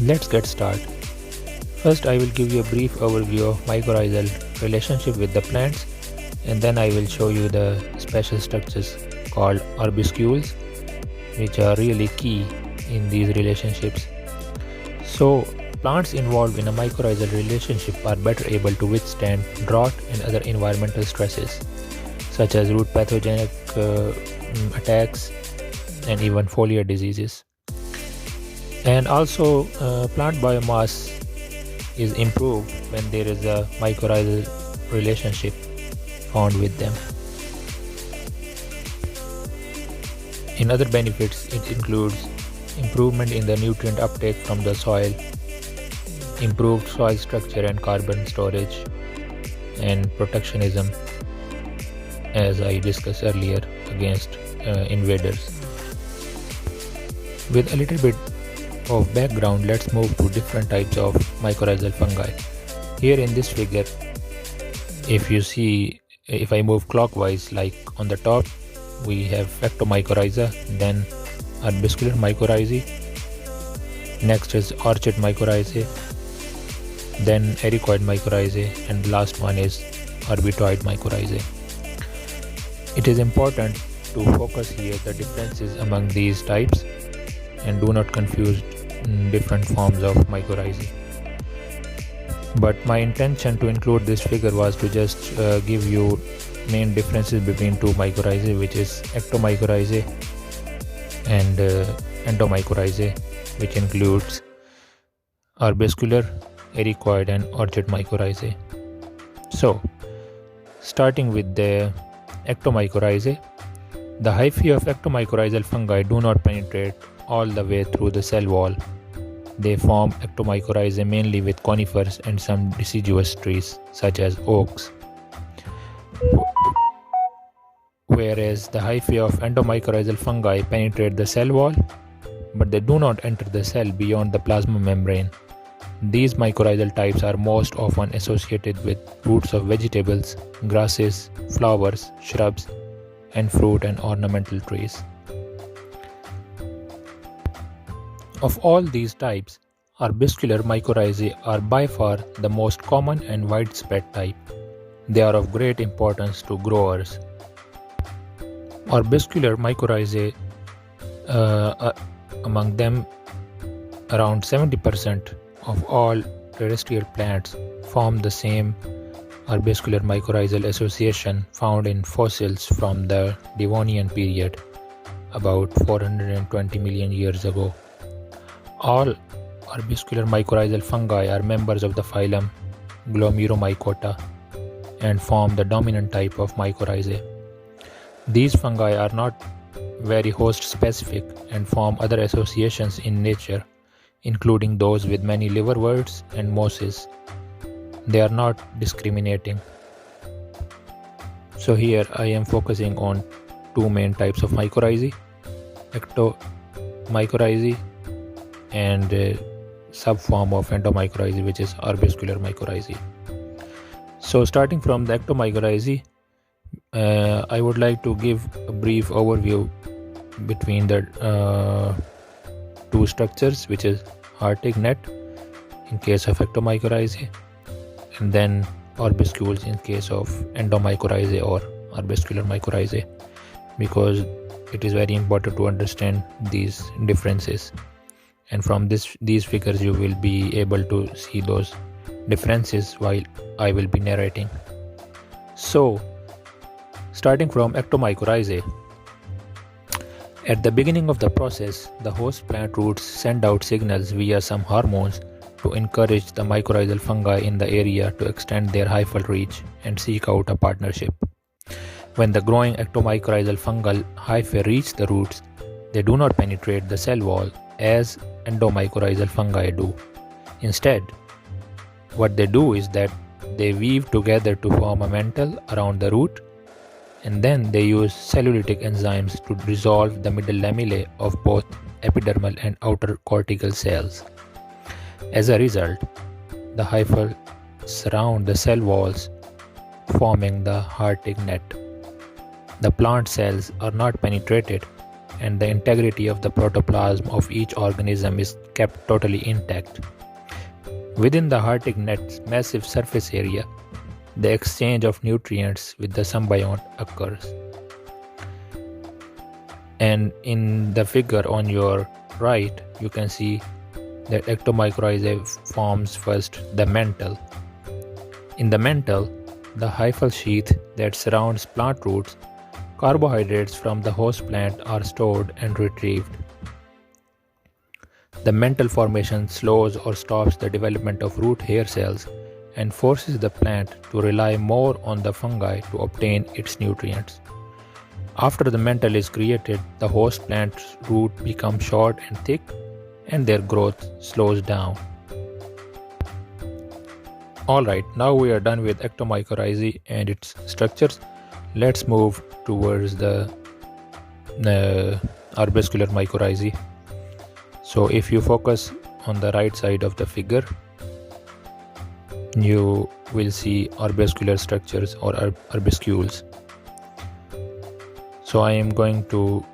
Let's get started. First, I will give you a brief overview of mycorrhizal relationship with the plants, and then I will show you the special structures called arbuscules, which are really key in these relationships. So, plants involved in a mycorrhizal relationship are better able to withstand drought and other environmental stresses, such as root pathogenic attacks and even foliar diseases. And also, plant biomass is improved when there is a mycorrhizal relationship found with them. In other benefits, it includes improvement in the nutrient uptake from the soil, improved soil structure and carbon storage, and protectionism, as I discussed earlier, against invaders. With a little bit of background, let's move to different types of mycorrhizal fungi. Here in this figure, if you see, if I move clockwise, like on the top, we have Mycorrhiza, then Arbuscular Mycorrhizae, next is Orchid Mycorrhizae, then Ericoid Mycorrhizae, and the last one is Arbitoid Mycorrhizae. It is important to focus here the differences among these types and do not confuse different forms of mycorrhizae. But my intention to include this figure was to just give you main differences between two mycorrhizae, which is ectomycorrhizae and endomycorrhizae, which includes arbuscular, ericoid, and orchid mycorrhizae. So, starting with the ectomycorrhizae, the hyphae of ectomycorrhizal fungi do not penetrate all the way through the cell wall. They form ectomycorrhizae mainly with conifers and some deciduous trees such as oaks, whereas the hyphae of endomycorrhizal fungi penetrate the cell wall, but they do not enter the cell beyond the plasma membrane. These mycorrhizal types are most often associated with roots of vegetables, grasses, flowers, shrubs, and fruit and ornamental trees. Of all these types, arbuscular mycorrhizae are by far the most common and widespread type. They are of great importance to growers. Arbuscular mycorrhizae, among them, around 70% of all terrestrial plants form the same arbuscular mycorrhizal association found in fossils from the Devonian period, about 420 million years ago. All arbuscular mycorrhizal fungi are members of the phylum Glomeromycota and form the dominant type of mycorrhizae. These fungi are not very host specific and form other associations in nature, including those with many liverworts and mosses. They are not discriminating. So here I am focusing on two main types of mycorrhizae, ectomycorrhizae and subform of endomycorrhizae, which is arbuscular mycorrhizae. So starting from the ectomycorrhizae, I would like to give a brief overview between the two structures, which is heartig net in case of ectomycorrhizae, and then arbuscules in case of endomycorrhizae or arbuscular mycorrhizae, because it is very important to understand these differences. And from these figures you will be able to see those differences while I will be narrating. So, starting from ectomycorrhizae, at the beginning of the process, the host plant roots send out signals via some hormones to encourage the mycorrhizal fungi in the area to extend their hyphal reach and seek out a partnership. When the growing ectomycorrhizal fungal hyphae reach the roots, they do not penetrate the cell wall as endomycorrhizal fungi do. Instead, what they do is that they weave together to form a mantle around the root, and then they use cellulitic enzymes to dissolve the middle lamellae of both epidermal and outer cortical cells. As a result, the hyphal surround the cell walls, forming the heartig net. The plant cells are not penetrated and the integrity of the protoplasm of each organism is kept totally intact. Within the Arctic net's massive surface area, the exchange of nutrients with the symbiont occurs. And in the figure on your right, you can see that ectomycorrhizae forms first the mantle. In the mantle, the hyphal sheath that surrounds plant roots, carbohydrates from the host plant are stored and retrieved. The mantle formation slows or stops the development of root hair cells and forces the plant to rely more on the fungi to obtain its nutrients. After the mantle is created, the host plant's root becomes short and thick, and their growth slows down. Alright, now we are done with ectomycorrhizae and its structures. Let's move towards the arbuscular mycorrhizae. So if you focus on the right side of the figure, you will see arbuscular structures or arbuscules. So I am going to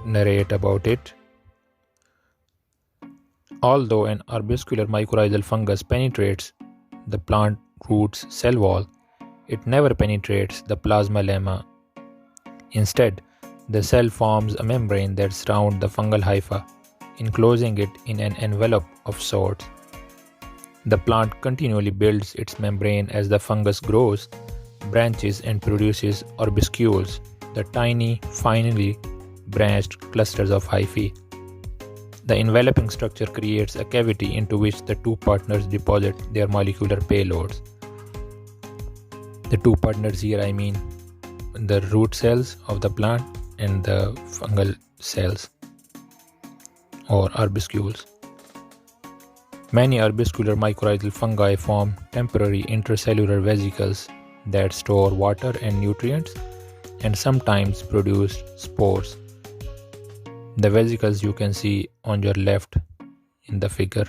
narrate about it. Although an arbuscular mycorrhizal fungus penetrates the plant root's cell wall, it never penetrates the plasma lemma. Instead, the cell forms a membrane that surrounds the fungal hypha, enclosing it in an envelope of sorts. The plant continually builds its membrane as the fungus grows, branches, and produces arbuscules, the tiny, finely branched clusters of hyphae. The enveloping structure creates a cavity into which the two partners deposit their molecular payloads. The two partners here, I mean the root cells of the plant and the fungal cells or arbuscules. Many arbuscular mycorrhizal fungi form temporary intracellular vesicles that store water and nutrients and sometimes produce spores. The vesicles you can see on your left in the figure.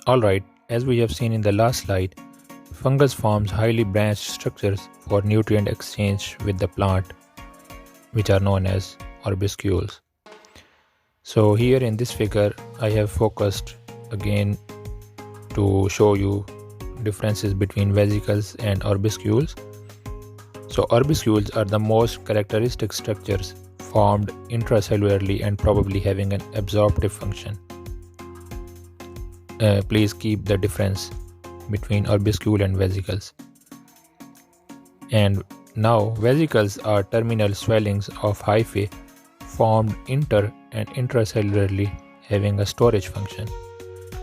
Alright, as we have seen in the last slide, fungus forms highly branched structures for nutrient exchange with the plant, which are known as arbuscules. So here in this figure, I have focused again to show you differences between vesicles and arbuscules. So arbuscules are the most characteristic structures formed intracellularly and probably having an absorptive function. Please keep the difference between arbuscule and vesicles. And now vesicles are terminal swellings of hyphae formed inter and intracellularly having a storage function.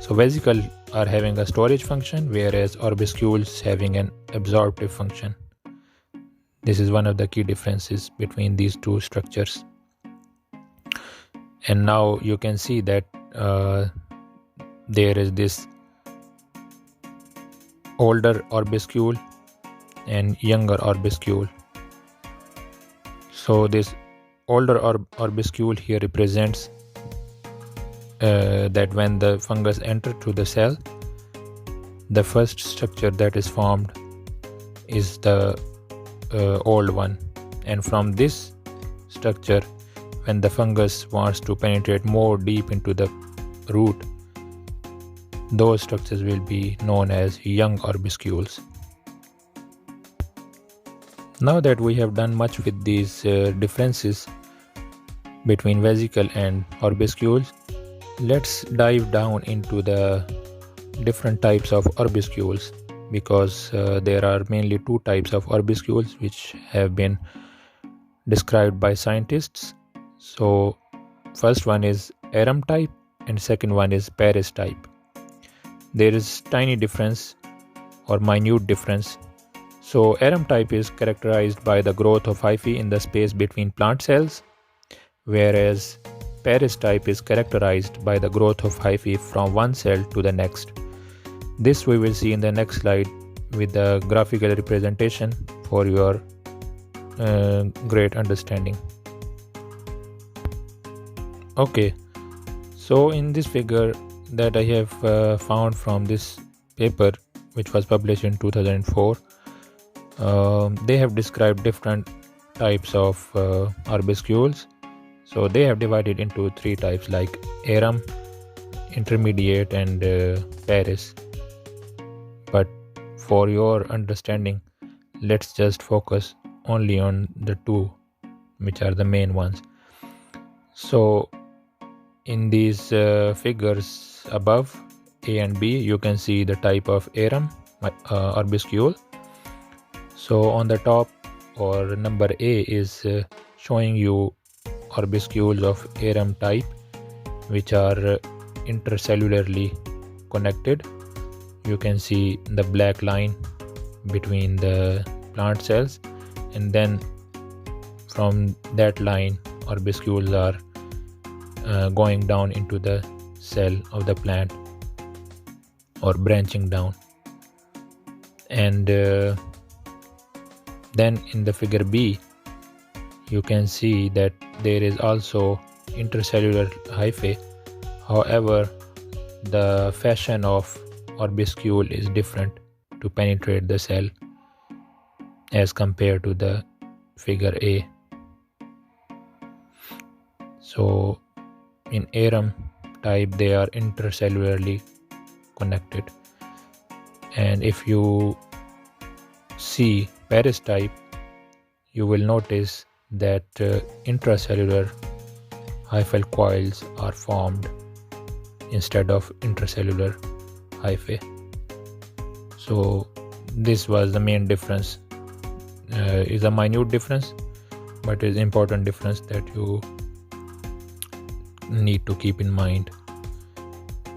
So vesicles are having a storage function, whereas arbuscules having an absorptive function. This is one of the key differences between these two structures. And now you can see that there is this older arbuscule and younger arbuscule. So this older arbuscule here represents that when the fungus enters to the cell, the first structure that is formed is the old one, and from this structure, when the fungus wants to penetrate more deep into the root, those structures will be known as young arbuscules. Now that we have done much with these differences between vesicle and arbuscules, let's dive down into the different types of arbuscules, because there are mainly two types of arbuscules which have been described by scientists. So first one is Arum type and second one is Paris type. There is tiny difference or minute difference. So Arum type is characterized by the growth of hyphae in the space between plant cells, whereas Paris type is characterized by the growth of hyphae from one cell to the next. This we will see in the next slide with the graphical representation for your great understanding. Okay, so in this figure that I have found from this paper, which was published in 2004. They have described different types of arbuscules. So they have divided into three types like Arum, intermediate, and Paris. But for your understanding, let's just focus only on the two, which are the main ones. So in these figures above, A and B, you can see the type of Arum arbuscule. So on the top, or number A, is showing you arbuscules of Arum type, which are intercellularly connected. You can see the black line between the plant cells, and then from that line arbuscules are going down into the cell of the plant or branching down. And then in the figure B, you can see that there is also intercellular hyphae. However, the fashion of arbuscule is different to penetrate the cell as compared to the figure A. So in Arum type, they are intercellularly connected, and if you see Paris type, you will notice that intracellular hyphal coils are formed instead of intracellular hyphae. So this was the main difference. Is a minute difference, but is important difference that you need to keep in mind.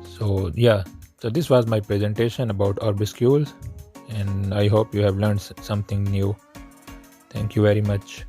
So yeah, so this was my presentation about arbuscules, and I hope you have learned something new. Thank you very much.